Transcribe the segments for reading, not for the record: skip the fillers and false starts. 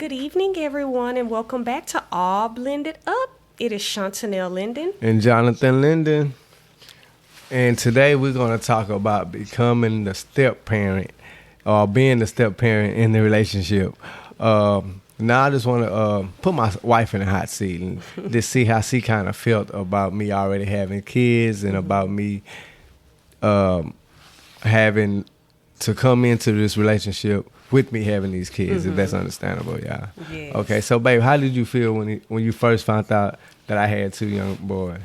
good evening, everyone, and welcome back to All Blended Up. It is Shantanell Linden. And Jonathan Linden. And today we're going to talk about becoming the step parent or being the step parent in the relationship. Now I just want to put my wife in the hot seat and just see how she kind of felt about me already having kids and about me having to come into this relationship with me having these kids, if that's understandable, y'all. Yes. Okay, so babe, how did you feel when you first found out that I had two young boys?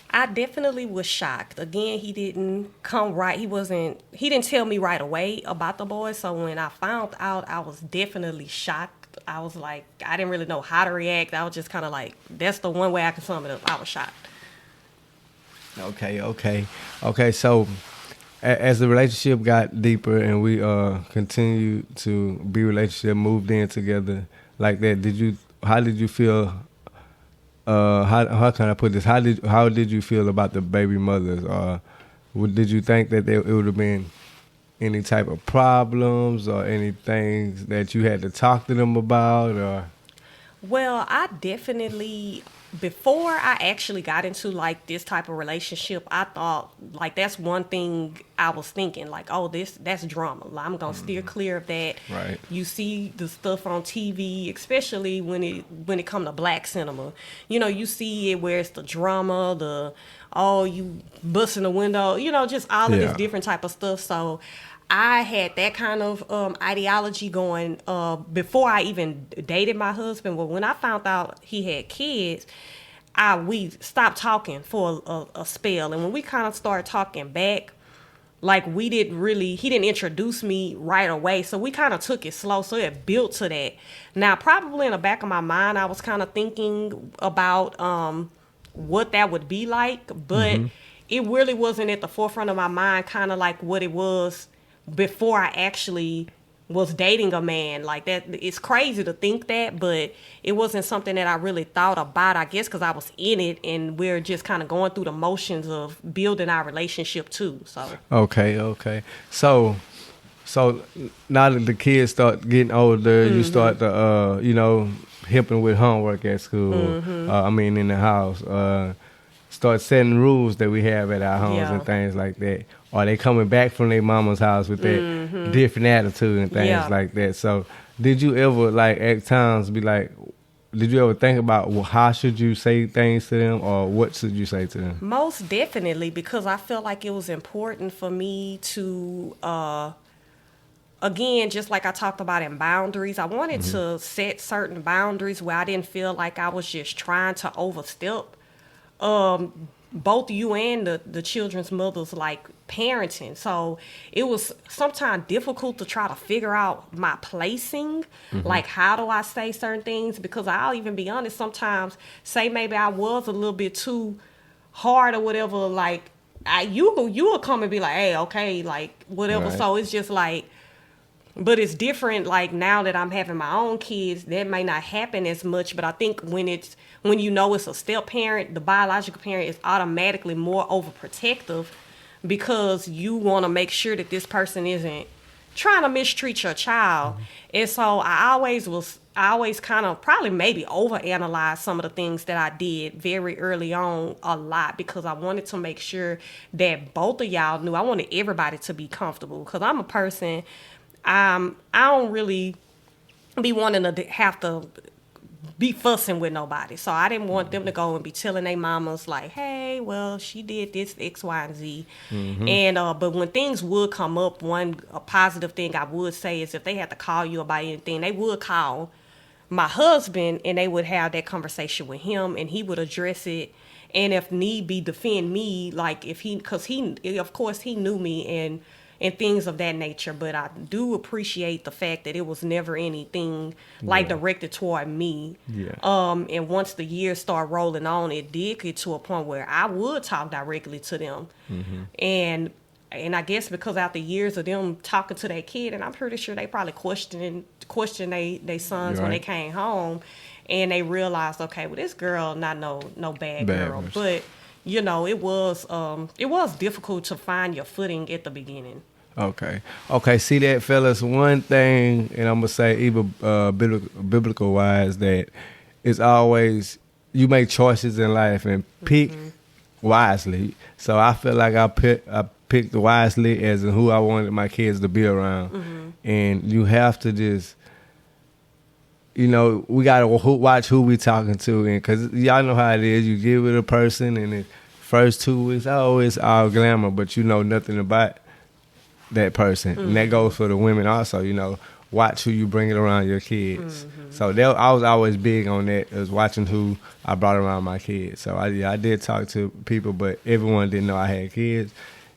I definitely was shocked. Again, he didn't come right. He didn't tell me right away about the boys. So when I found out, I was definitely shocked. I was like, I didn't really know how to react. I was just kind of like, that's the one way I can sum it up. I was shocked. Okay. So as the relationship got deeper and we continued to be relationship, moved in together like that, how did you feel? How can I put this? How did you feel about the baby mothers? Did you think that it would have been any type of problems or any things that you had to talk to them about? Or Well, I definitely, before I actually got into like this type of relationship, I thought like that's one thing I was thinking like, oh, that's drama. I'm gonna steer clear of that. Right. You see the stuff on TV, especially when it comes to black cinema. You know, you see it where it's the drama, you busting the window, just all of this different type of stuff. So I had that kind of ideology going before I even dated my husband. Well, when I found out he had kids, we stopped talking for a spell. And when we kind of started talking back, like he didn't introduce me right away. So we kind of took it slow. So it built to that. Now, probably in the back of my mind, I was kind of thinking about what that would be like. But it really wasn't at the forefront of my mind, kind of like what it was before I actually was dating a man. Like that, it's crazy to think that, but it wasn't something that I really thought about, I guess, because I was in it and we're just kind of going through the motions of building our relationship too. So okay. So now that the kids start getting older, you start to helping with homework at school. In the house. Start setting rules that we have at our homes and things like that. Or they coming back from their mama's house with that different attitude and things like that. So did you ever, like, at times be like, did you ever think about how should you say things to them or what should you say to them? Most definitely, because I felt like it was important for me to, again, just like I talked about in boundaries, I wanted to set certain boundaries where I didn't feel like I was just trying to overstep both you and the children's mothers, like, parenting. So it was sometimes difficult to try to figure out my placing, like how do I say certain things, because I'll even be honest, sometimes say maybe I was a little bit too hard or whatever, like you will come and be like, hey, okay, like whatever. Right. So it's just like, but it's different, like now that I'm having my own kids, that may not happen as much. But I think when you know it's a step parent, the biological parent is automatically more overprotective because you want to make sure that this person isn't trying to mistreat your child. And so I always kind of probably maybe overanalyze some of the things that I did very early on a lot, because I wanted to make sure that both of y'all knew. I wanted everybody to be comfortable, because I'm a person, I don't really be wanting to have to be fussing with nobody. So I didn't want them to go and be telling their mamas like, hey, well, she did this X, Y, and Z. And but when things would come up, a positive thing I would say is if they had to call you about anything, they would call my husband and they would have that conversation with him and he would address it. And if need be, defend me, like because of course he knew me and things of that nature. But I do appreciate the fact that it was never anything like directed toward me. Yeah. And once the years start rolling on, it did get to a point where I would talk directly to them. And I guess because after years of them talking to their kid, and I'm pretty sure they probably questioned they sons when they came home, and they realized, okay, well, this girl not no bad girl. But it was difficult to find your footing at the beginning. Okay. See that, fellas. One thing, and I'm gonna say, even biblical wise, that it's always you make choices in life and pick wisely. So I feel like I picked wisely as in who I wanted my kids to be around, and you have to just. We gotta watch who we talking to, and cause y'all know how it is. You get with a person, and the first 2 weeks, it's all glamour, but you know nothing about that person, and that goes for the women also. Watch who you bring it around your kids. So I was always big on that, is watching who I brought around my kids. So I did talk to people, but everyone didn't know I had kids,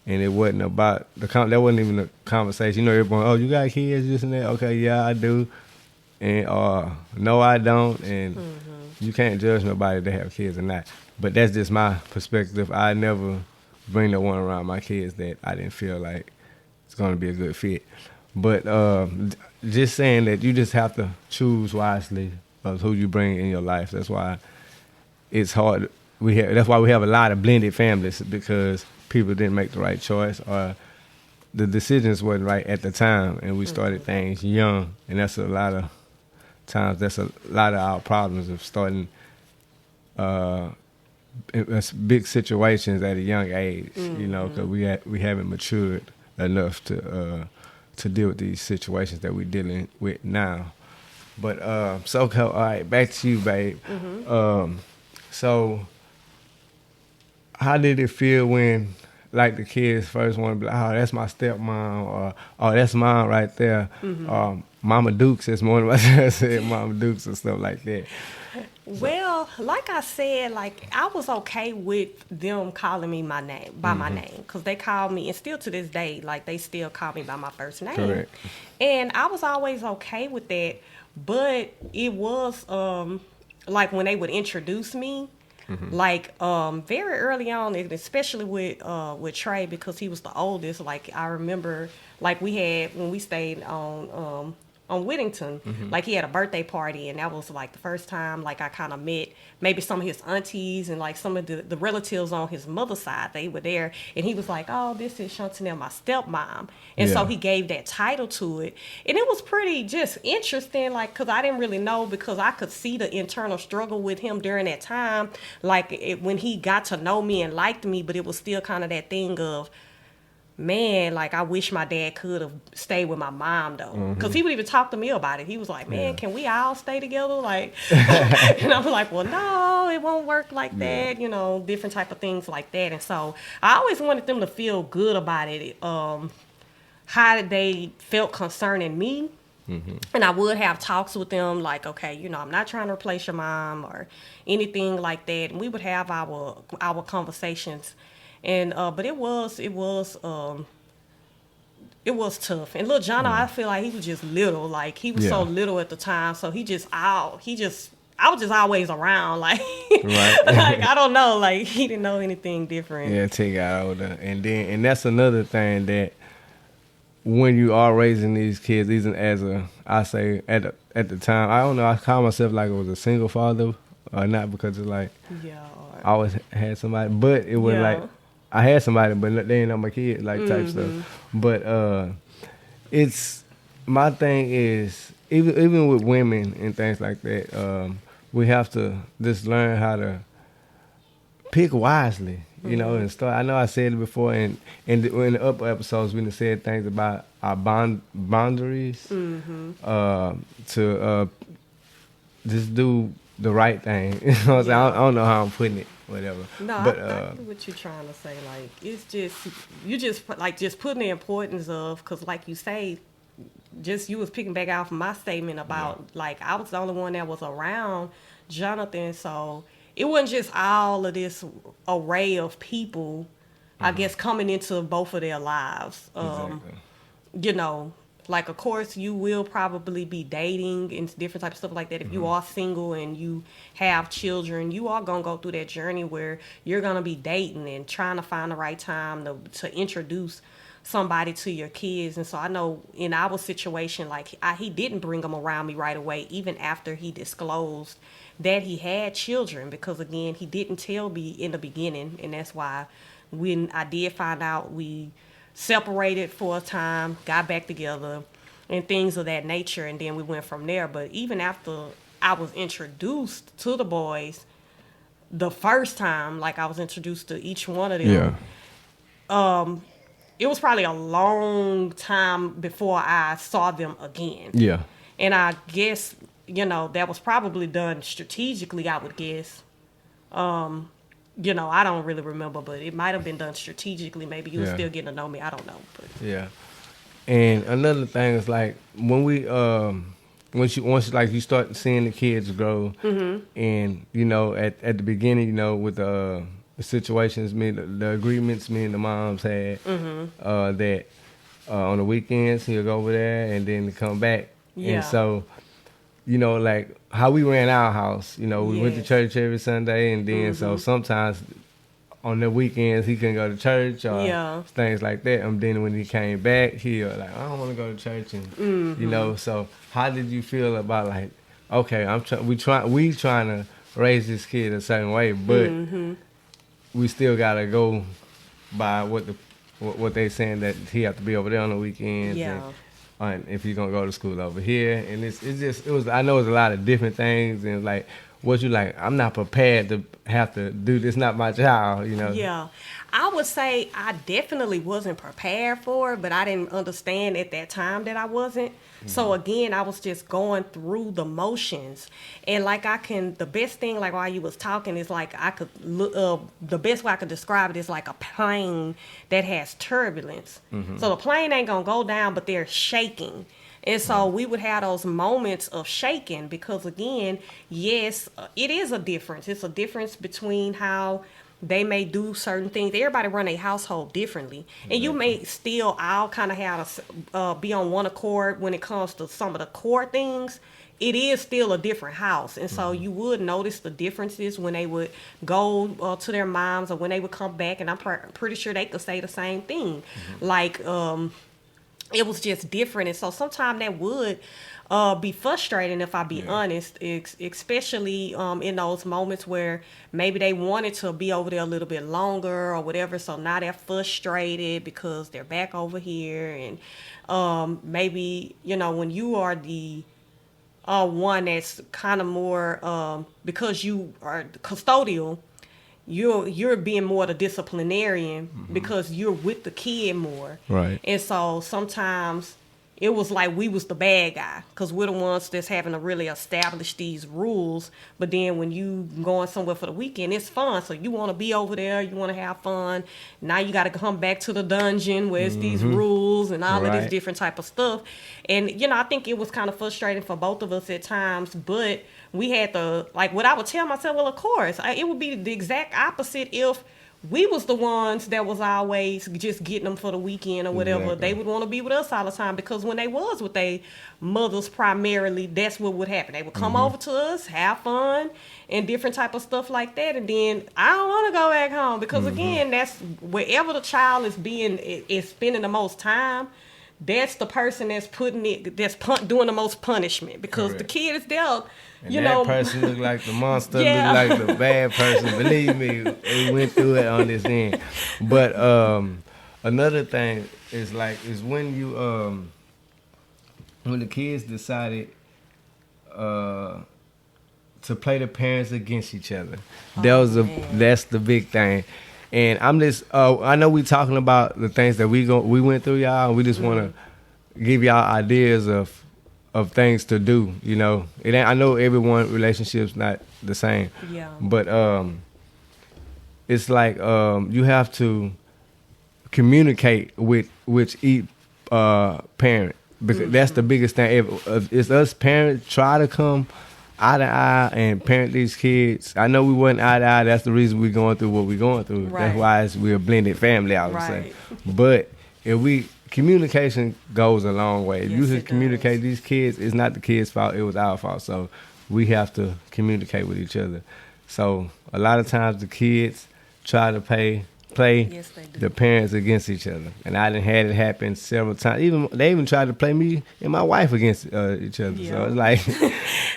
and it wasn't about that wasn't even a conversation. Everyone, you got kids, this and that. Okay, yeah, I do. And no, I don't, and you can't judge nobody that have kids or not. But that's just my perspective. I never bring the one around my kids that I didn't feel like it's going to be a good fit. But just saying that you just have to choose wisely of who you bring in your life. That's why it's hard. That's why we have a lot of blended families, because people didn't make the right choice, or the decisions wasn't right at the time, and we started things young, and that's a lot of times. That's a lot of our problems of starting big situations at a young age. Because we haven't matured enough to deal with these situations that we're dealing with now. But all right, back to you, babe. So how did it feel when, like, the kids first want to be like, oh, that's my stepmom, or oh, that's mom right there. Mama Dukes, as one of us said, Mama Dukes and stuff like that. Well, like I said, like, I was okay with them calling me my name by my name, because they called me, and still to this day, like, they still call me by my first name. Correct. And I was always okay with that, but it was like when they would introduce me. Like very early on, and especially with Trey, because he was the oldest. Like, I remember, like, we had, when we stayed on Whittington, like, he had a birthday party, and that was like the first time, like, I kind of met maybe some of his aunties and like some of the relatives on his mother's side. They were there, and he was like, oh, this is Shantanell, my stepmom. And so he gave that title to it, and it was pretty just interesting, like, because I didn't really know, because I could see the internal struggle with him during that time, like, when he got to know me and liked me, but it was still kind of that thing of, man, like, I wish my dad could have stayed with my mom, though. Because he would even talk to me about it. He was like, man, can we all stay together? Like, and I'm like, well, no, it won't work like that. Different type of things like that. And so I always wanted them to feel good about it, how they felt concerning me. And I would have talks with them, like, okay, I'm not trying to replace your mom or anything like that. And we would have our conversations. And but it was tough. And little John, I feel like he was just little. Like, he was so little at the time. So I was just always around. Like, right. Like, I don't know. Like, he didn't know anything different. Yeah, until he got older. And that's another thing, that when you are raising these kids, even I say at the time, I don't know, I call myself like I was a single father, or not, because it's like, I always had somebody, but it was like, I had somebody, but they ain't know my kid, like, type stuff. But it's, my thing is, even with women and things like that, we have to just learn how to pick wisely, and start. I know I said it before, and in the upper episodes, we done said things about our boundaries, to just do the right thing. You know what I'm saying? I don't know how I'm putting it. Whatever. No, but, I get what you're trying to say. Like, it's just putting the importance of, because, like you say, just you was picking back out from my statement about, like, I was the only one that was around Jonathan, so it wasn't just all of this array of people, I guess, coming into both of their lives. Exactly. Like, of course, you will probably be dating and different types of stuff like that. If you are single and you have children, you are going to go through that journey where you're going to be dating and trying to find the right time to introduce somebody to your kids. And so I know in our situation, like, he didn't bring them around me right away, even after he disclosed that he had children, because, again, he didn't tell me in the beginning. And that's why when I did find out, we separated for a time, got back together, and things of that nature, and then we went from there. But even after I was introduced to the boys the first time, like I was introduced to each one of them, it was probably a long time before I saw them again. Yeah. And I guess, that was probably done strategically, I would guess. I don't really remember, but it might have been done strategically. Maybe you were still getting to know me. I don't know. But. Yeah. And another thing is like when we once you start seeing the kids grow, and at the beginning, with the situations, the agreements me and the moms had, that on the weekends he'll go over there and then come back, and so like how we ran our house, we went to church every Sunday, and then so sometimes on the weekends he couldn't go to church or things like that. And then when he came back, he was like, I don't want to go to church, and So how did you feel about like, okay, we trying to raise this kid a certain way, but we still gotta go by what they saying that he have to be over there on the weekends. And if he's gonna go to school over here, and I know it's a lot of different things, and like. What you like? I'm not prepared to have to do this. Not my child, Yeah, I would say I definitely wasn't prepared for it, but I didn't understand at that time that I wasn't. So again, I was just going through the motions, and like the best thing, like while you was talking, is like I could look. The best way I could describe it is like a plane that has turbulence. So the plane ain't gonna go down, but they're shaking. And so we would have those moments of shaking because, again, yes, it is a difference. It's a difference between how they may do certain things. Everybody run a household differently. And you may still all kind of have to be on one accord when it comes to some of the core things. It is still a different house. And so you would notice the differences when they would go to their moms or when they would come back. And I'm pretty sure they could say the same thing. Like, it was just different, and so sometimes that would be frustrating if I be honest, especially in those moments where maybe they wanted to be over there a little bit longer or whatever, so now they're frustrated because they're back over here, and maybe, when you are the one that's kind of more, because you are custodial, you're being more the disciplinarian because you're with the kid more. Right. And so sometimes it was like we was the bad guy because we're the ones that's having to really establish these rules. But then when you going somewhere for the weekend, it's fun. So you want to be over there. You want to have fun. Now you got to come back to the dungeon where it's these rules and all of this different type of stuff. And, I think it was kind of frustrating for both of us at times. But we had to, like, what I would tell myself, well, of course, it would be the exact opposite if we was the ones that was always just getting them for the weekend or whatever. Exactly. They would want to be with us all the time because when they was with their mothers primarily, that's what would happen. They would come over to us, have fun, and different type of stuff like that. And then I don't want to go back home because, again, that's wherever the child is spending the most time. That's the person that's doing the most punishment because the kid is there. And that person look like the monster, look like the bad person. Believe me, we went through it on this end. But another thing is when you when the kids decided to play the parents against each other. That's the big thing. And I'm just I know we talking about the things that we went through, y'all, and we just want to give y'all ideas of things to do, It ain't, I know everyone relationship's not the same. Yeah. But it's like you have to communicate with each parent because that's the biggest thing. If it's us parents try to come eye to eye and parent these kids. I know we wasn't eye to eye. That's the reason we're going through what we're going through. Right. That's why we're a blended family, I would say. But if communication goes a long way. If you can communicate these kids, it's not the kids' fault. It was our fault. So we have to communicate with each other. So a lot of times the kids try to play play Yes, they do. the parents against each other, and I done had it happen several times. They even tried to play me and my wife against each other. Yeah. So it's like,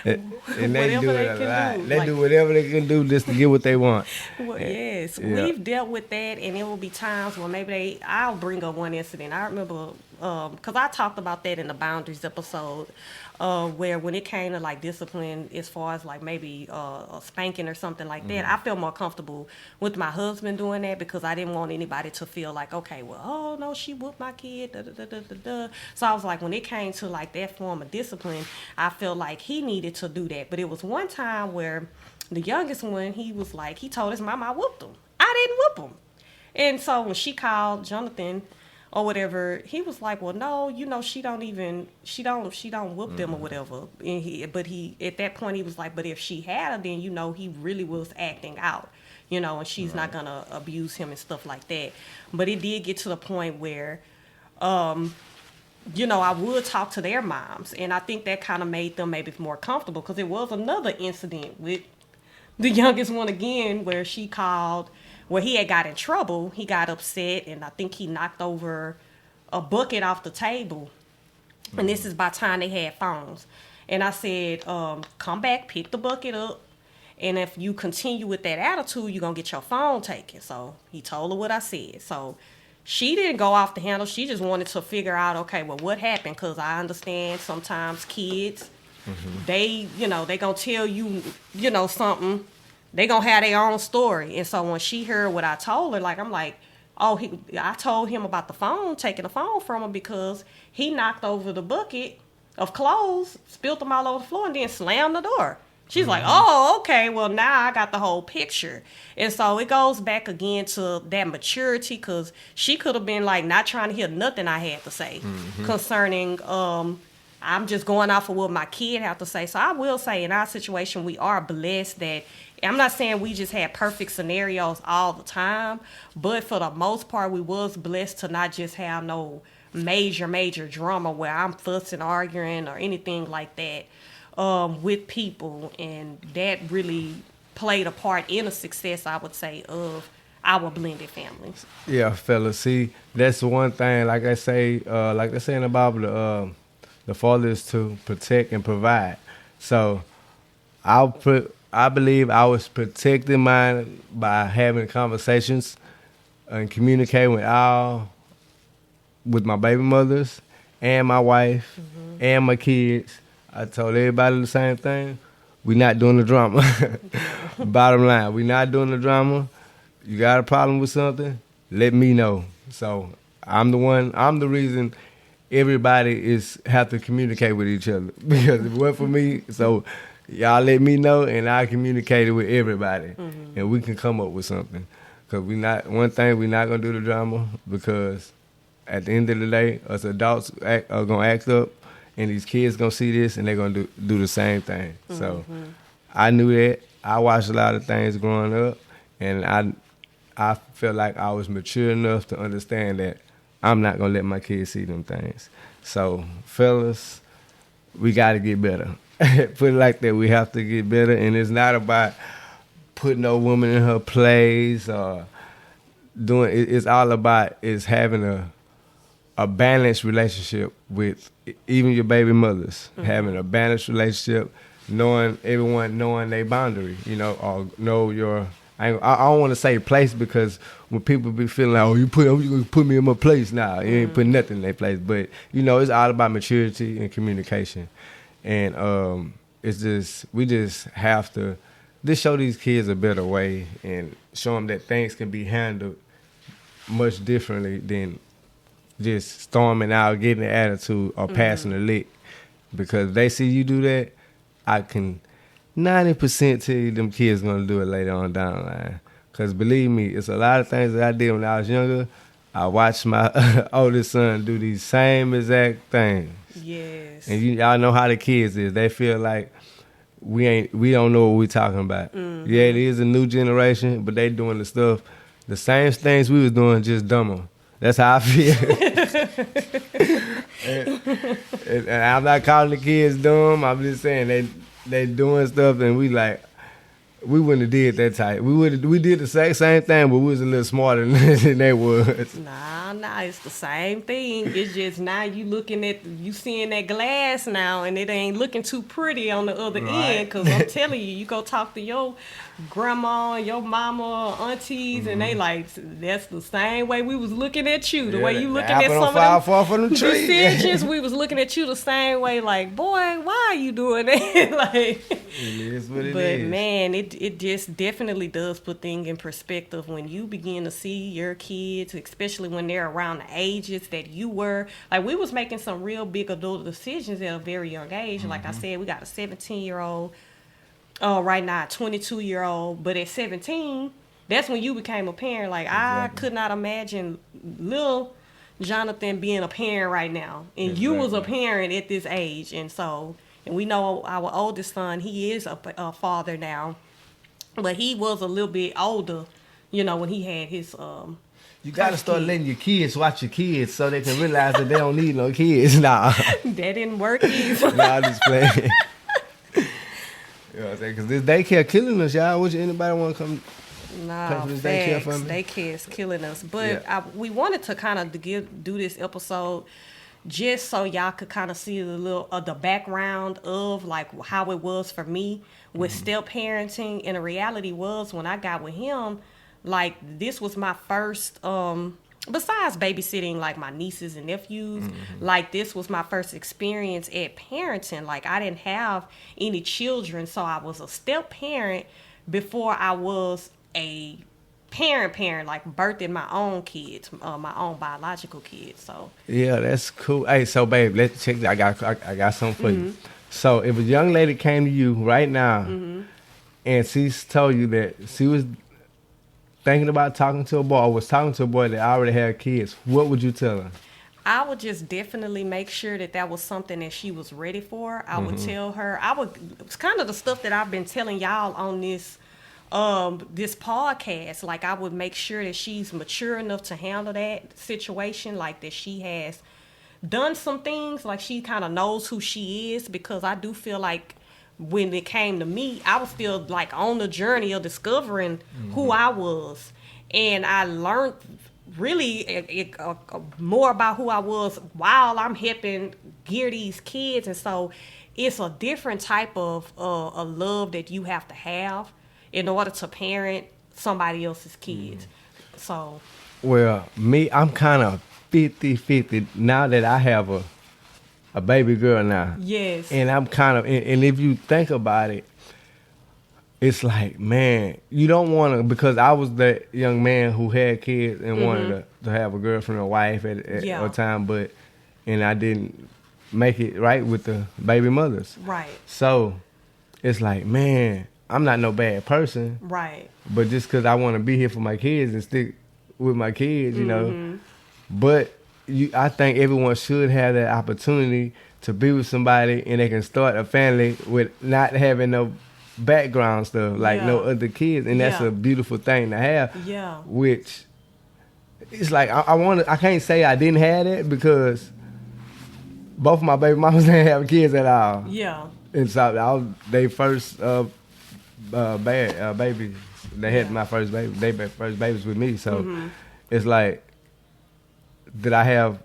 and they Whatever do they it a can lot. do, They like- do whatever they can do just to get what they want. Well, yes, yeah. we've dealt with that, and there will be times where maybe I'll bring up one incident. I remember, because I talked about that in the boundaries episode, where when it came to like discipline, as far as like maybe a spanking or something like that, I felt more comfortable with my husband doing that because I didn't want anybody to feel like, okay, well, oh no, she whooped my kid, da, da, da, da, da, da. So I was like, when it came to like that form of discipline, I felt like he needed to do that. But it was one time where the youngest one, he was like, he told his mama I whooped him. I didn't whoop him. And so when she called Jonathan or whatever, he was like, well, no, you know, she don't whoop them or whatever. And but at that point he was like, but if she had her, then, you know, he really was acting out, you know, and she's not gonna abuse him and stuff like that. But it did get to the point where, you know, I would talk to their moms, and I think that kind of made them maybe more comfortable, because it was another incident with the youngest one again where she called, where he had got in trouble. He got upset, and I think he knocked over a bucket off the table. And this is by the time they had phones. And I said, come back, pick the bucket up, and if you continue with that attitude, you're going to get your phone taken. So he told her what I said. So she didn't go off the handle. She just wanted to figure out, okay, well, what happened? Because I understand sometimes kids, they, you know, they going to tell you, you know, something. They going to have their own story. And so when she heard what I told her, like, I'm like, oh, I told him about the phone, taking the phone from him because he knocked over the bucket of clothes, spilled them all over the floor, and then slammed the door. She's like, oh, okay, well, now I got the whole picture. And so it goes back again to that maturity, because she could have been, like, not trying to hear nothing I had to say concerning, I'm just going off of what my kid had to say. So I will say in our situation, we are blessed that, I'm not saying we just had perfect scenarios all the time, but for the most part, we was blessed to not just have no major drama where I'm fussing, arguing, or anything like that. With people, and that really played a part in the success, I would say, of our blended family. Yeah, fellas. See, that's the one thing. Like they say in the Bible, the Father is to protect and provide. So, I believe I was protecting mine by having conversations and communicating with my baby mothers and my wife and my kids. I told everybody the same thing. We not doing the drama. Bottom line, we not doing the drama. You got a problem with something, let me know. So I'm the reason everybody have to communicate with each other. Because if it wasn't for me, so y'all let me know and I communicate it with everybody. And we can come up with something. Because we're not gonna do the drama, because at the end of the day, us adults are gonna act up. And these kids gonna see this, and they're gonna do the same thing. So I knew that. I watched a lot of things growing up, and I felt like I was mature enough to understand that I'm not gonna let my kids see them things. So, fellas, we gotta get better. Put it like that. We have to get better, and it's not about putting no woman in her place or doing. It's all about having a balanced relationship with even your baby mothers, having a balanced relationship, knowing their boundary, you know, or know your. I don't want to say place, because when people be feeling like, oh, you gonna put me in my place, nah, you ain't putting nothing in their place. But you know, it's all about maturity and communication, and it's just we just have to just show these kids a better way and show them that things can be handled much differently than just storming out, getting the attitude, or passing the lick. Because if they see you do that, I can 90% tell you them kids gonna do it later on down the line. Because believe me, it's a lot of things that I did when I was younger. I watched my oldest son do these same exact things. Yes. And y'all know how the kids is. They feel like we don't know what we talking about. Yeah, it is a new generation, but they doing the same things we was doing, just dumber. That's how I feel. and I'm not calling the kids dumb. I'm just saying they doing stuff, and we like, we wouldn't have did that type. We did the same thing, but we was a little smarter than they was. Nah, it's the same thing. It's just now you seeing that glass now, and it ain't looking too pretty on the other end. Cause I'm telling you go talk to your grandma, your mama, aunties, and they like, that's the same way we was looking at you. The way you looking at some of them decisions, we was looking at you the same way. Like, boy, why are you doing that? Like, it is what it is. But man, it just definitely does put things in perspective when you begin to see your kids, especially when they're around the ages that you were. Like, we was making some real big adult decisions at a very young age. Like I said, we got a 17-year-old, right now a 22-year-old. But at 17, that's when you became a parent. Like, exactly. I could not imagine little Jonathan being a parent right now. And you was a parent at this age. And so... And we know our oldest son, he is a father now, but he was a little bit older, when he had his You got to start letting your kids watch your kids so they can realize that they don't need no kids. Nah. That didn't work either. Nah, I'm just playing. You know what I'm saying? Because this daycare killing us, y'all. Would anybody want to come pay for this daycare for me? Daycare is killing us. But we wanted to kind of do this episode just so y'all could kind of see the little the background of like how it was for me with step parenting. And the reality was when I got with him, like this was my first besides babysitting like my nieces and nephews, like this was my first experience at parenting. Like I didn't have any children, so I was a step parent before I was a parent, like birthing my own kids, my own biological kids. So yeah, that's cool. Hey, so babe, let's check. I got something for you. So if a young lady came to you right now and she told you that she was thinking about talking to a boy or was talking to a boy that already had kids, what would you tell her? I would just definitely make sure that was something that she was ready for. I would tell her, it's kind of the stuff that I've been telling y'all on this podcast. Like I would make sure that she's mature enough to handle that situation, like that she has done some things, like she kind of knows who she is, because I do feel like when it came to me, I was still like on the journey of discovering who I was, and I learned really more about who I was while I'm helping gear these kids. And so it's a different type of a love that you have to have in order to parent somebody else's kids. So, well, I'm kind of 50-50 now that I have a baby girl now. Yes. And I'm kind of, and if you think about it, it's like, man, you don't want to, because I was that young man who had kids and wanted to have a girlfriend or wife at a time, and I didn't make it right with the baby mothers. Right. So it's like, man, I'm not no bad person. Right. But just because I want to be here for my kids and stick with my kids, you know. But I think everyone should have that opportunity to be with somebody and they can start a family with not having no background stuff, like no other kids. And that's a beautiful thing to have. Yeah. Which, it's like, I can't say I didn't have it because both of my baby mamas didn't have kids at all. Yeah. And so they first babies. They had my first baby. They first babies with me. So it's like, did I have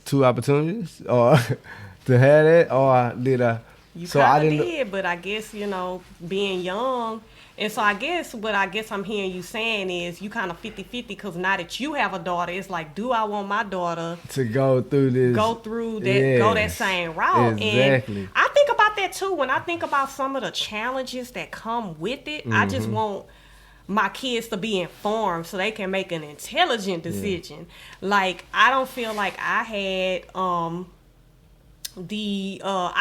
two opportunities or to have it, or did I? You so kind of did, but I guess, being young. And so I guess what I'm hearing you saying is you kind of 50-50, because now that you have a daughter, it's like, do I want my daughter to go through that, go that same route? Exactly. And I think about that too. When I think about some of the challenges that come with it, I just want my kids to be informed so they can make an intelligent decision. Like, I don't feel like I had I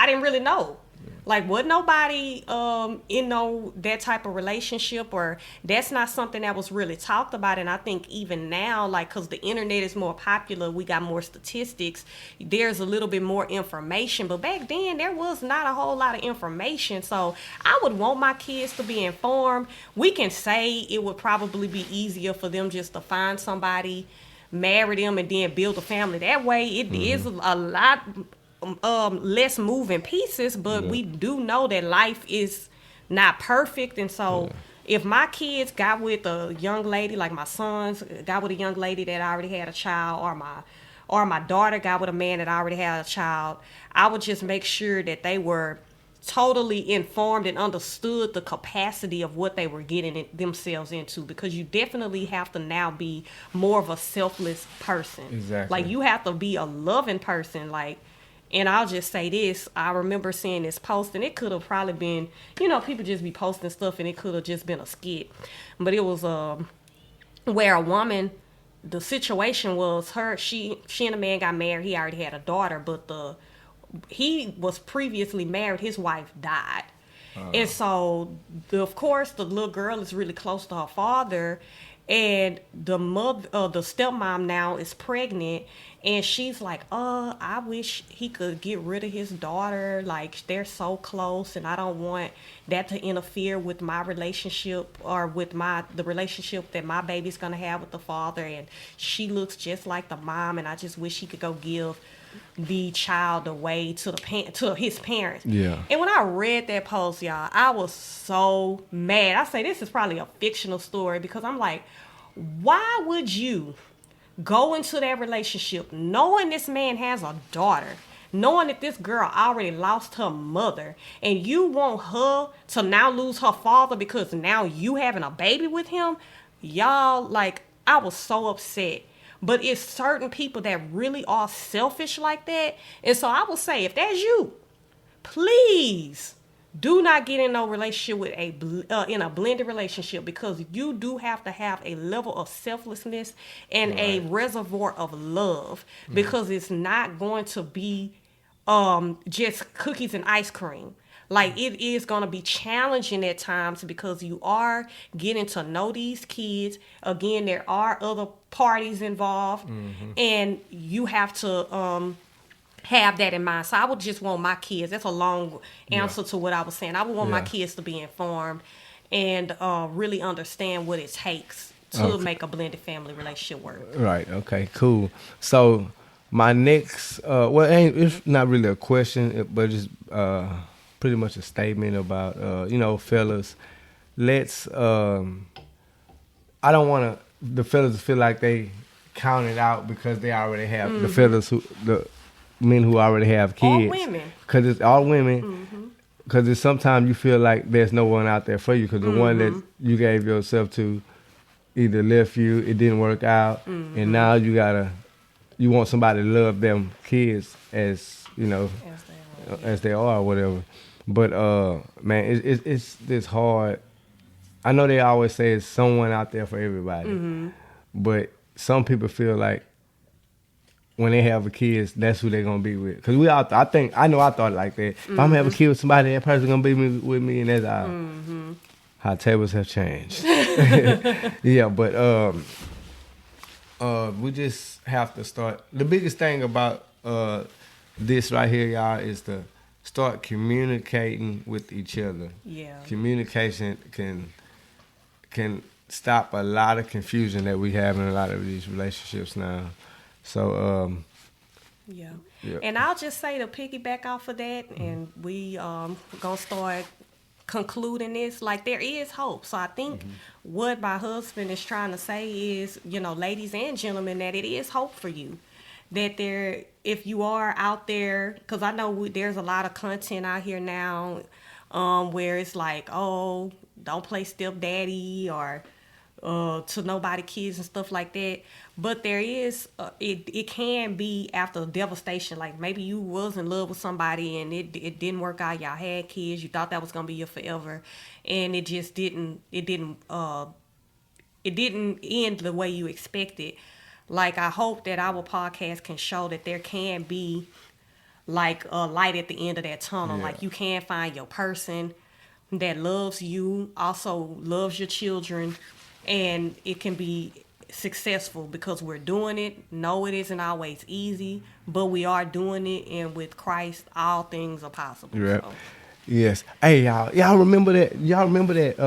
didn't really know. Like, wasn't nobody that type of relationship, or that's not something that was really talked about. And I think even now, like, because the internet is more popular, we got more statistics, there's a little bit more information. But back then, there was not a whole lot of information. So I would want my kids to be informed. We can say it would probably be easier for them just to find somebody, marry them, and then build a family that way. It is a lot less moving pieces, but we do know that life is not perfect. And so if my kids got with a young lady, like my sons got with a young lady that already had a child, or my daughter got with a man that already had a child, I would just make sure that they were totally informed and understood the capacity of what they were getting themselves into, because you definitely have to now be more of a selfless person. Exactly. Like, you have to be a loving person. Like, and I'll just say this, I remember seeing this post, and it could have probably been, people just be posting stuff and it could have just been a skit, but it was where a woman, the situation was she and a man got married. He already had a daughter, but he was previously married. His wife died. And so, of course, the little girl is really close to her father, and the stepmom now is pregnant, and she's like, I wish he could get rid of his daughter. Like, they're so close, and I don't want that to interfere with my relationship, or with the relationship that my baby's going to have with the father. And she looks just like the mom, and I just wish he could go give the child away to his parents. Yeah. And when I read that post, y'all, I was so mad. I say this is probably a fictional story, because I'm like, why would you go into that relationship knowing this man has a daughter, knowing that this girl already lost her mother, and you want her to now lose her father because now you having a baby with him? Y'all, like, I was so upset. But it's certain people that really are selfish like that. And so I would say, if that's you, please do not get in no relationship with in a blended relationship, because you do have to have a level of selflessness and a reservoir of love, because it's not going to be just cookies and ice cream. Like, it is going to be challenging at times, because you are getting to know these kids. Again, there are other parties involved, and you have to have that in mind. So I would just want my kids, that's a long answer to what I was saying. I would want my kids to be informed and really understand what it takes to make a blended family relationship work. Right. Okay, cool. So my next, it's not really a question, but just pretty much a statement about, fellas, let's, I don't want the fellas to feel like they counted out because they already have, the men who already have kids. All women. Because it's all women. Because it's sometimes you feel like there's no one out there for you, because the one that you gave yourself to either left you, it didn't work out, and now you want somebody to love them kids as they are or whatever. But man, it's hard. I know they always say it's someone out there for everybody, but some people feel like when they have a kid, that's who they're gonna be with. Cause I thought it like that. If I'm gonna have a kid with somebody, that person's gonna be with me, and that's how tables have changed. Yeah, but we just have to start. The biggest thing about this right here, y'all, is to start communicating with each other. Yeah. Communication can stop a lot of confusion that we have in a lot of these relationships now. So, yeah. And I'll just say, to piggyback off of that, and we gonna start concluding this, like, there is hope. So I think what my husband is trying to say is, ladies and gentlemen, that it is hope for you. That if you are out there, because I know there's a lot of content out here now where it's like, oh, don't play stepdaddy, or to nobody kids and stuff like that. But there is, it can be after devastation. Like, maybe you was in love with somebody and it didn't work out. Y'all had kids. You thought that was going to be your forever. And it just didn't end the way you expected. Like, I hope that our podcast can show that there can be, like, a light at the end of that tunnel. Yeah. Like, you can find your person that loves you, also loves your children, and it can be successful because we're doing it. No, it isn't always easy, but we are doing it, and with Christ, all things are possible. Yeah. So. Yes. Hey, y'all remember that? Y'all remember that?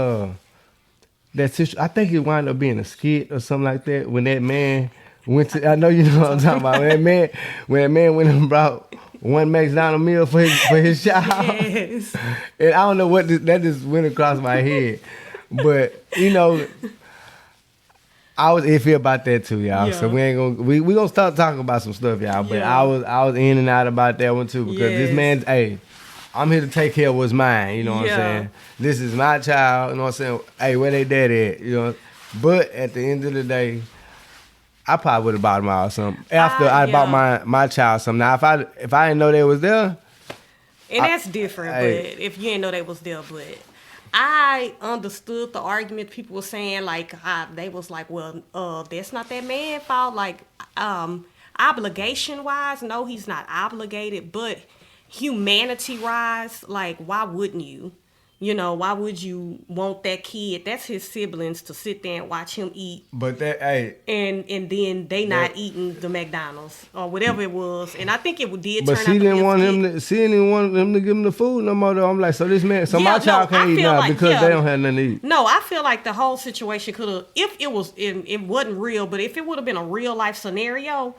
That I think it wound up being a skit or something like that, when that man I know you know what I'm talking about. When that man went and brought one McDonald's meal for his child. Yes. And I don't know what that just went across my head. But, you know, I was iffy about that too, y'all. Yeah. So we gonna start talking about some stuff, y'all. But Yeah. I was in and out about that one too. Because this man, hey, I'm here to take care of what's mine, you know what I'm saying? This is my child, you know what I'm saying? Hey, where they daddy at? You know. But at the end of the day, I probably would have bought them all something. After I bought my child something. Now if I didn't know they was there. And that's different, but if you didn't know they was there, but I understood the argument people were saying, like, they was like, well, that's not that man's fault. Like, obligation-wise, no, he's not obligated, but humanity-wise, like, why wouldn't you? You know, why would you want that kid? That's his siblings to sit there and watch him eat. But that, hey. And then they not eating the McDonald's or whatever it was. And I think it did turn out to be a skit. She didn't want him to give him the food no more though. I'm like, so this man, my child can't eat now because they don't have nothing to eat. No, I feel like the whole situation could have, if it was, it wasn't real, but if it would have been a real life scenario,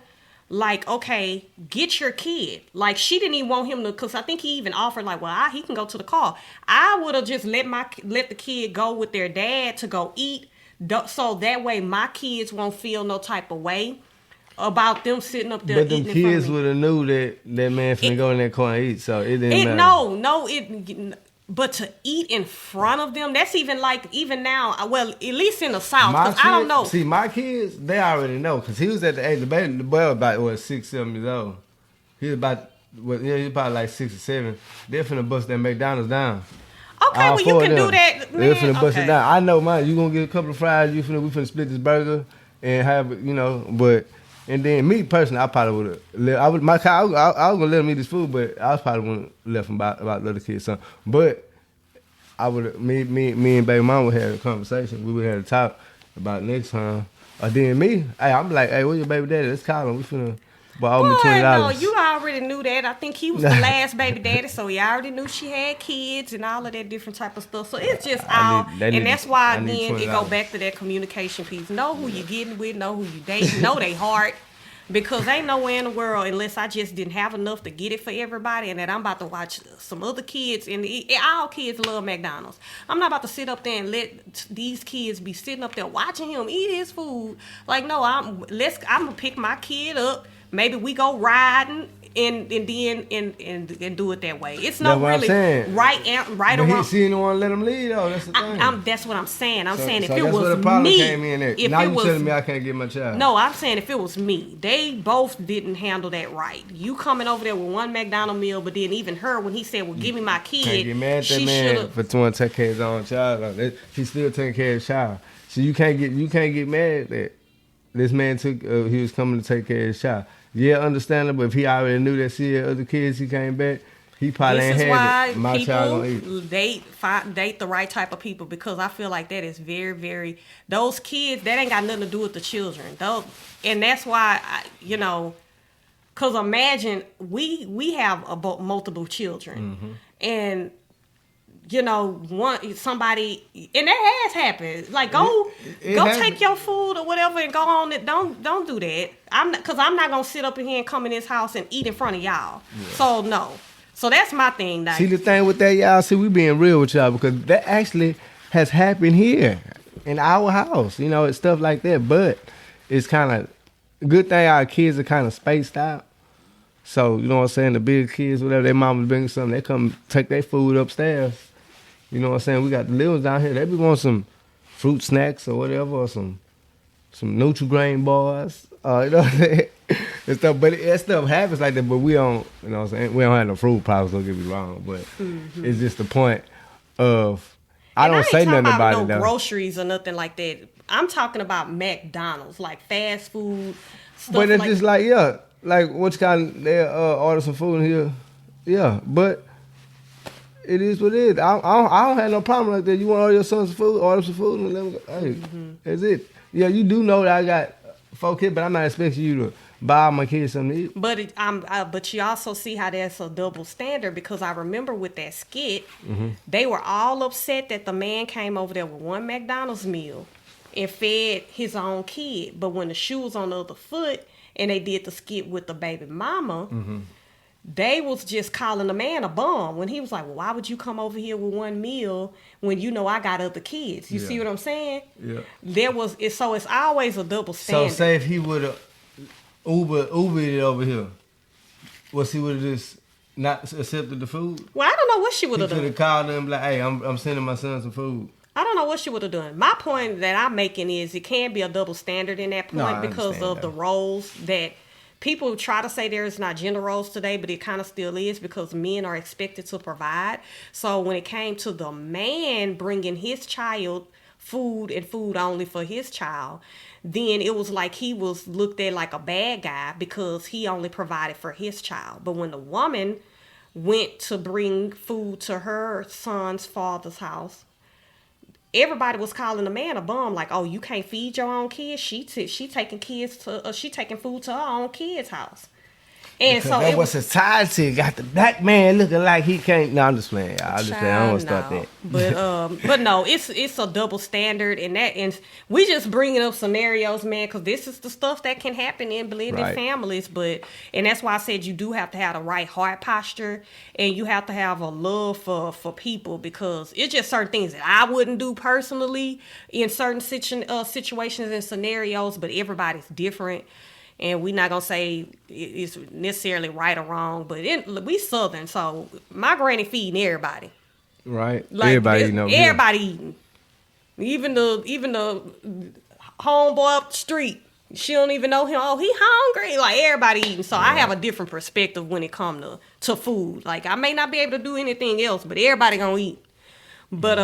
like, okay, get your kid. Like, she didn't even want him to, because I think he even offered, like, well, he can go to the car. I would have just let the kid go with their dad to go eat, so that way my kids won't feel no type of way about them sitting up there eating. But them kids would have knew that man finna go in that car and eat, so it didn't matter. But to eat in front of them, that's even now, well, at least in the South, because I don't know. See, my kids, they already know, because he was at the age, the boy was about, 6, 7 years old. He was about like 6 or 7. They're finna bust that McDonald's down. Okay, well, you can do that, man. They're finna bust it down. I know mine. You gonna get a couple of fries, we finna split this burger, and have, but... And then me personally, I probably would have. I was gonna let him eat his food, but I probably wouldn't have left him about the other kids' son. But I would. Me and baby mom would have a conversation. We would have a talk about next time. Or then me, I'm like, hey, where's your baby daddy? Let's call him. We finna. But I owe me $20. No, you already knew that. I think he was the last baby daddy, so he already knew she had kids and all of that different type of stuff. So it's just and that's why then it go back to that communication piece. Know who you getting with, know who you dating, know they heart. Because ain't nowhere in the world, unless I just didn't have enough to get it for everybody, and that I'm about to watch some other kids, and all kids love McDonald's. I'm not about to sit up there and let these kids be sitting up there watching him eat his food. Like, no, I'm gonna pick my kid up. Maybe we go riding and then do it that way. It's no really right or wrong. She didn't want to let him leave though. That's the thing. That's what I'm saying. I'm saying if it it was me, the problem came in there. Now you telling me I can't get my child. No, I'm saying if it was me, they both didn't handle that right. You coming over there with one McDonald's meal, but then even her when he said, "Well, give me my kid," can't get mad at that man for trying to take care of his own child. He's still taking care of his child. So you can't get mad that this man he was coming to take care of his child. Yeah, understandable. If he already knew that she had other kids, he came back. He probably ain't had it. My child gonna eat. Date the right type of people, because I feel like that is very, very. Those kids, that ain't got nothing to do with the children. And that's why because imagine we have multiple children, and somebody, and that has happened. Like, go take your food or whatever and go on it. Don't do that. I'm not gonna sit up in here and come in this house and eat in front of y'all. Yeah. So no. So that's my thing. Like, see, the thing with that, y'all. See, we being real with y'all, because that actually has happened here in our house. It's stuff like that. But it's kind of good thing our kids are kind of spaced out. So you know what I'm saying. The big kids, whatever, their mama's bringing something, they come take their food upstairs. You know what I'm saying? We got the little ones down here. They be wanting some fruit snacks or whatever, or some Nutri-Grain bars. You know what I'm saying? And stuff. But that stuff happens like that, but we don't, you know what I'm saying? We don't have no fruit problems, don't get me wrong. But it's just the point of, I don't say nothing about it, though. Groceries or nothing like that. I'm talking about McDonald's, like fast food stuff. But it's just like, what kind, they order some food in here. Yeah, but it is what it is. I don't have no problem like that. You want all your sons food, order some food, and let them go. Hey, that's it. Yeah, you do know that I got 4 kids, but I'm not expecting you to buy all my kids something to eat. But you also see how that's a double standard, because I remember with that skit, they were all upset that the man came over there with one McDonald's meal, and fed his own kid. But when the shoe was on the other foot and they did the skit with the baby mama, they was just calling the man a bum when he was like, well, why would you come over here with one meal when you know I got other kids? You see what I'm saying? Yeah. So it's always a double standard. So say if he would have Ubered it over here, he would have just not accepted the food? Well, I don't know what she would have He done. could have called her and be like, hey, I'm sending my son some food. I don't know what she would have done. My point that I'm making is it can be a double standard in that point because of the roles that people try to say there's not gender roles today, but it kind of still is because men are expected to provide. So when it came to the man bringing his child food and food only for his child, then it was like he was looked at like a bad guy because he only provided for his child. But when the woman went to bring food to her son's father's house, everybody was calling the man a bum, like, oh, you can't feed your own kids. She taking food to her own kid's house. And because so that was society got the black man looking like he can't. No, I'm just playing. I don't want to start that. But no, it's a double standard, and we just bringing up scenarios, man, because this is the stuff that can happen in blended families. And that's why I said you do have to have the right heart posture, and you have to have a love for people, because it's just certain things that I wouldn't do personally in certain situations and scenarios, but everybody's different. And we're not going to say it's necessarily right or wrong, but we Southern, so my granny feeding everybody. Right. Like, everybody eating. Even the homeboy up the street, she don't even know him. Oh, he hungry. Like, everybody eating. So I have a different perspective when it comes to food. Like, I may not be able to do anything else, but everybody going to eat. But,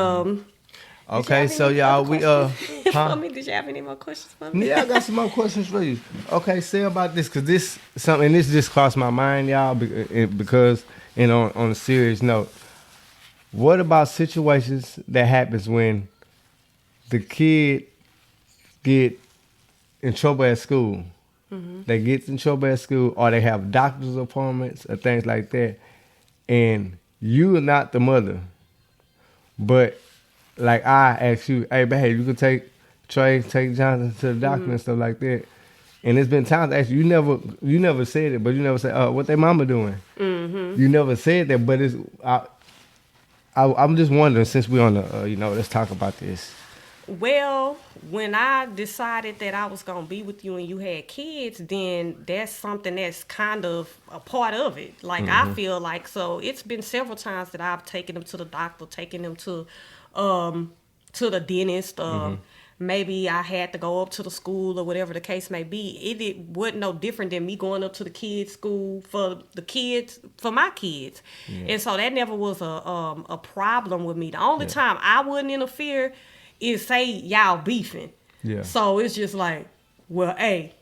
okay, so y'all, did you have any more questions for me? Yeah, I got some more questions for you. Okay, say about this, because this just crossed my mind, y'all, because, on a serious note, what about situations that happens when the kid get in trouble at school? Mm-hmm. They get in trouble at school, or they have doctor's appointments or things like that, and you are not the mother, but like I asked you, hey, babe, you could take Jonathan to the doctor and stuff like that. And it's been times actually you never said it, but you never said, what their mama doing? Mm-hmm. You never said that, but I'm just wondering, since we're on the, let's talk about this. Well, when I decided that I was going to be with you and you had kids, then that's something that's kind of a part of it. Like, I feel like, so it's been several times that I've taken them to the doctor, taken them to the dentist. Maybe I had to go up to the school or whatever the case may be. It wasn't no different than me going up to the kids' school for my kids. Yeah. And so that never was a problem with me. The only time I wouldn't interfere is say y'all beefing. Yeah. So it's just like, well, hey,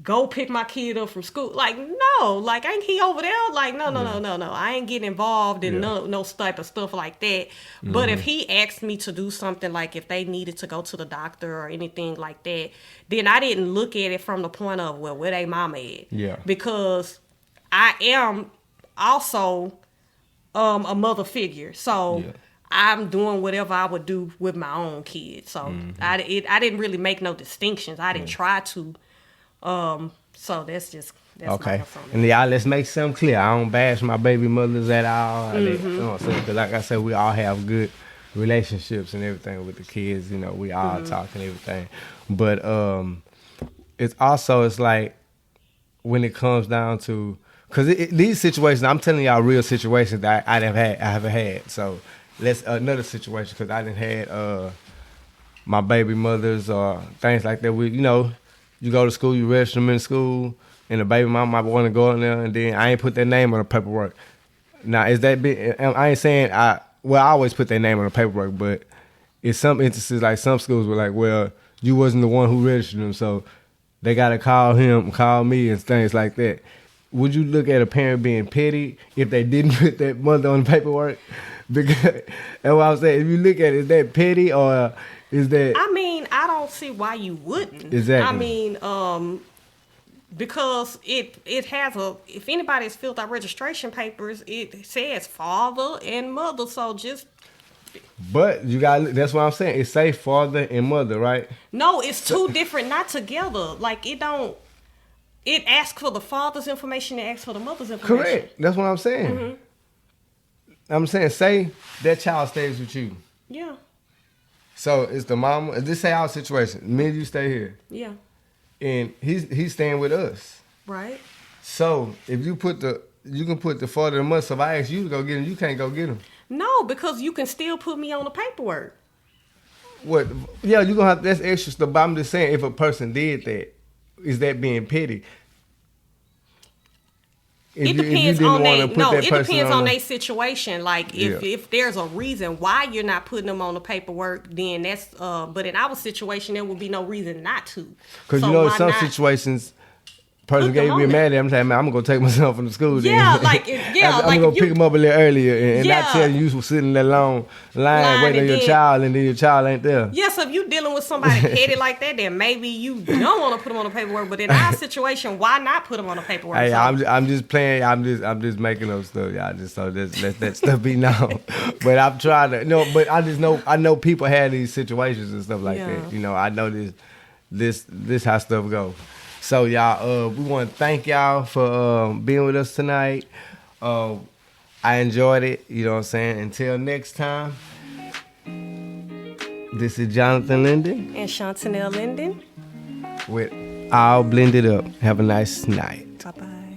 go pick my kid up from school. Like, no, like, ain't he over there? Like, no. I ain't getting involved in no type of stuff like that. Mm-hmm. But if he asked me to do something, like if they needed to go to the doctor or anything like that, then I didn't look at it from the point of, well, where they mama at? Yeah. Because I am also a mother figure. So I'm doing whatever I would do with my own kids. So I didn't really make no distinctions. I didn't try to. So that's okay. And y'all, let's make something clear. I don't bash my baby mothers at all. Because like I said, we all have good relationships and everything with the kids. We all talk and everything. But it's like when it comes down to, because these situations, I'm telling y'all real situations that I haven't had. So let's another situation, because I didn't had my baby mothers or things like that. You go to school, you register them in school, and the baby mama might want to go in there, and then I ain't put their name on the paperwork. Now, is that big? I ain't saying I always put their name on the paperwork, but in some instances, like some schools were like, well, you wasn't the one who registered them, so they got to call me, and things like that. Would you look at a parent being petty if they didn't put that mother on the paperwork? Because that's what I'm saying. If you look at it, is that petty, or is that... I mean, I don't see why you wouldn't. Exactly. I mean, because it has if anybody's filled out registration papers, it says father and mother, so just But you got, that's what I'm saying. It say father and mother, right? No, it's two different, not together. Like it don't. It asks for the father's information. It asks for the mother's information. Correct. That's what I'm saying. Mm-hmm. I'm saying, say that child stays with you. Yeah. So it's the mama. This say our situation. Me and you stay here. Yeah. And he's staying with us. Right. So if you can put the father and mother. So if I ask you to go get him, you can't go get him. No, because you can still put me on the paperwork. What? Yeah, you gonna have, that's extra stuff. But I'm just saying, if a person did that, is that being petty? It depends on their situation. Like if there's a reason why you're not putting them on the paperwork, then that's. But in our situation, there would be no reason not to. Because so in some situations, person gave me mad at him, saying, "Man, I'm gonna go take myself from the school." Yeah, then. I'm gonna pick him up a little earlier and not tell you was sitting in that long line waiting on your child, and then your child ain't there. Yeah, so if you dealing with somebody petty like that, then maybe you don't want to put them on the paperwork. But in our situation, why not put them on the paperwork? Hey, I'm just playing. I'm just making up stuff, y'all. Just so let that stuff be known. But I'm trying to But I know people have these situations and stuff like that. You know, I know this how stuff go. So y'all, we want to thank y'all for being with us tonight. I enjoyed it. You know what I'm saying? Until next time, this is Jonathan Linden. And Shantanell Linden. With All Blended Up. Have a nice night. Bye-bye.